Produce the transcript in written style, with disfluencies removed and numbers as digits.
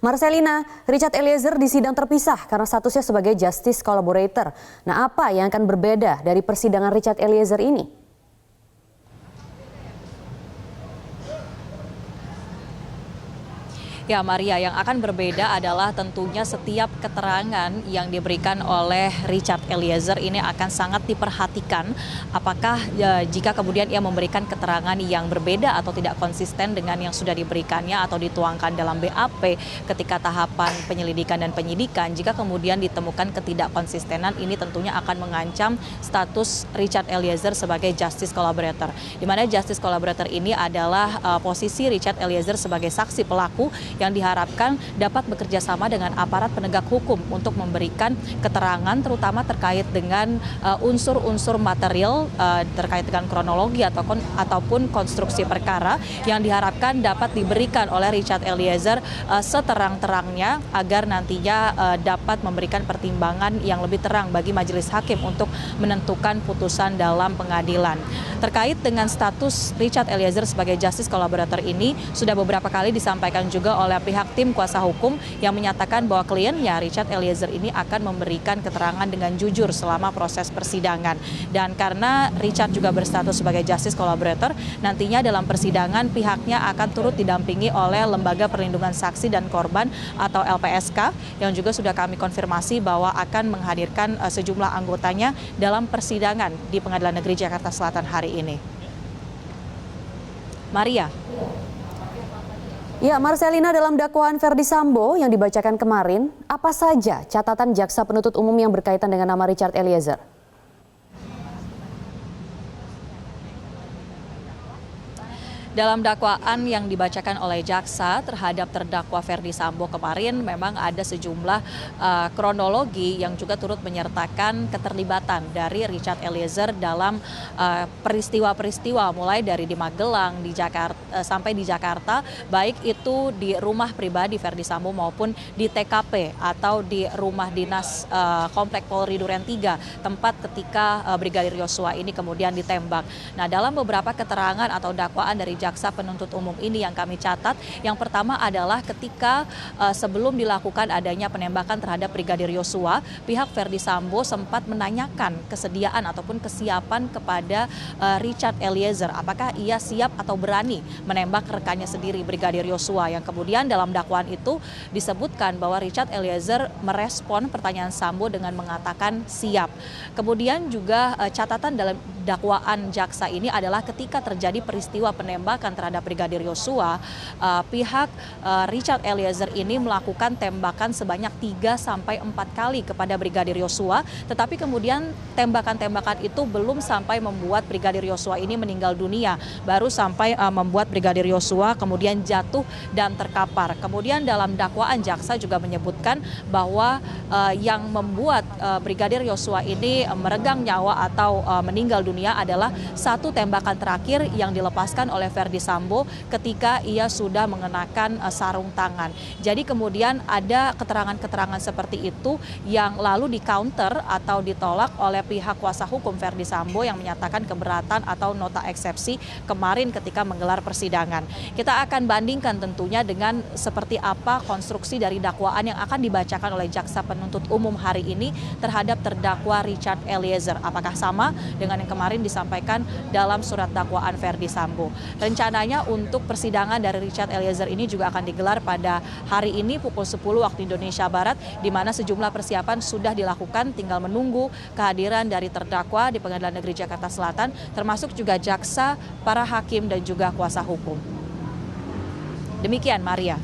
Marcelina, Richard Eliezer di sidang terpisah karena statusnya sebagai justice collaborator. Nah, apa yang akan berbeda dari persidangan Richard Eliezer ini? Ya Maria, yang akan berbeda adalah tentunya setiap keterangan yang diberikan oleh Richard Eliezer ini akan sangat diperhatikan apakah jika kemudian ia memberikan keterangan yang berbeda atau tidak konsisten dengan yang sudah diberikannya atau dituangkan dalam BAP ketika tahapan penyelidikan dan penyidikan. Jika kemudian ditemukan ketidakkonsistenan, ini tentunya akan mengancam status Richard Eliezer sebagai justice collaborator. Di mana justice collaborator ini adalah posisi Richard Eliezer sebagai saksi pelaku yang diharapkan dapat bekerja sama dengan aparat penegak hukum untuk memberikan keterangan terutama terkait dengan unsur-unsur material terkait dengan kronologi ataupun konstruksi perkara yang diharapkan dapat diberikan oleh Richard Eliezer seterang-terangnya agar nantinya dapat memberikan pertimbangan yang lebih terang bagi majelis hakim untuk menentukan putusan dalam pengadilan. Terkait dengan status Richard Eliezer sebagai justice collaborator ini sudah beberapa kali disampaikan juga oleh pihak tim kuasa hukum yang menyatakan bahwa kliennya Richard Eliezer ini akan memberikan keterangan dengan jujur selama proses persidangan. Dan karena Richard juga berstatus sebagai justice collaborator, nantinya dalam persidangan pihaknya akan turut didampingi oleh Lembaga Perlindungan Saksi dan Korban atau LPSK yang juga sudah kami konfirmasi bahwa akan menghadirkan sejumlah anggotanya dalam persidangan di Pengadilan Negeri Jakarta Selatan hari ini. Maria. Ya, Marcelina, dalam dakwaan Ferdy Sambo yang dibacakan kemarin, apa saja catatan jaksa penuntut umum yang berkaitan dengan nama Richard Eliezer? Dalam dakwaan yang dibacakan oleh jaksa terhadap terdakwa Ferdy Sambo kemarin memang ada sejumlah kronologi yang juga turut menyertakan keterlibatan dari Richard Eliezer dalam peristiwa-peristiwa mulai dari di Magelang, di Jakarta sampai di Jakarta, baik itu di rumah pribadi Ferdy Sambo maupun di TKP atau di rumah dinas Komplek Polri Duren 3 tempat ketika Brigadir Yosua ini kemudian ditembak. Nah, dalam beberapa keterangan atau dakwaan dari jaksa penuntut umum ini yang kami catat, yang pertama adalah ketika sebelum dilakukan adanya penembakan terhadap Brigadir Yosua, pihak Ferdy Sambo sempat menanyakan kesediaan ataupun kesiapan kepada Richard Eliezer, apakah ia siap atau berani menembak rekannya sendiri Brigadir Yosua, yang kemudian dalam dakwaan itu disebutkan bahwa Richard Eliezer merespon pertanyaan Sambo dengan mengatakan siap. Kemudian juga catatan dalam dakwaan jaksa ini adalah ketika terjadi peristiwa penembakan terhadap Brigadir Yosua, pihak Richard Eliezer ini melakukan tembakan sebanyak 3-4 kali kepada Brigadir Yosua, tetapi kemudian tembakan-tembakan itu belum sampai membuat Brigadir Yosua ini meninggal dunia, baru sampai membuat Brigadir Yosua kemudian jatuh dan terkapar. Kemudian dalam dakwaan jaksa juga menyebutkan bahwa yang membuat Brigadir Yosua ini meregang nyawa atau meninggal dunia adalah satu tembakan terakhir yang dilepaskan oleh Ferdy Sambo ketika ia sudah mengenakan sarung tangan. Jadi kemudian ada keterangan-keterangan seperti itu yang lalu di-counter atau ditolak oleh pihak kuasa hukum Ferdy Sambo yang menyatakan keberatan atau nota eksepsi kemarin ketika menggelar persidangan. Kita akan bandingkan tentunya dengan seperti apa konstruksi dari dakwaan yang akan dibacakan oleh jaksa penuntut umum hari ini terhadap terdakwa Richard Eliezer. Apakah sama dengan yang kemarin disampaikan dalam surat dakwaan Ferdy Sambo? Rencananya untuk persidangan dari Richard Eliezer ini juga akan digelar pada hari ini pukul 10 waktu Indonesia Barat, di mana sejumlah persiapan sudah dilakukan, tinggal menunggu kehadiran dari terdakwa di Pengadilan Negeri Jakarta Selatan, termasuk juga jaksa, para hakim dan juga kuasa hukum. Demikian, Maria.